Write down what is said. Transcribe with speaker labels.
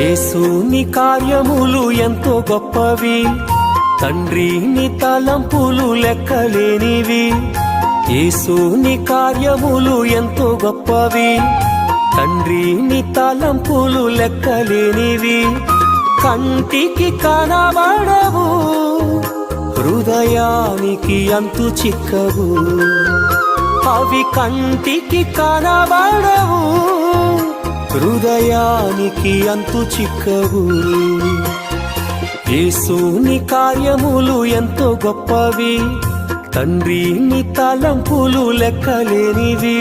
Speaker 1: యేసుని కార్యములు ఎంతో గొప్పవి, తండ్రి నీ తలంపులు లెక్కలేనివి. యేసుని కార్యములు ఎంతో గొప్పవి, తండ్రి నీ తలంపులు లెక్కలేనివి. కంటికి కనబడవు, హృదయానికి అంతు చిక్కవు. అవి కంటికి కనబడవు, హృదయానికి అంతు చిక్కవు. యేసుని కార్యములు ఎంతో గొప్పవి, తండ్రి నీ తలంపులు లెక్కలేనివి.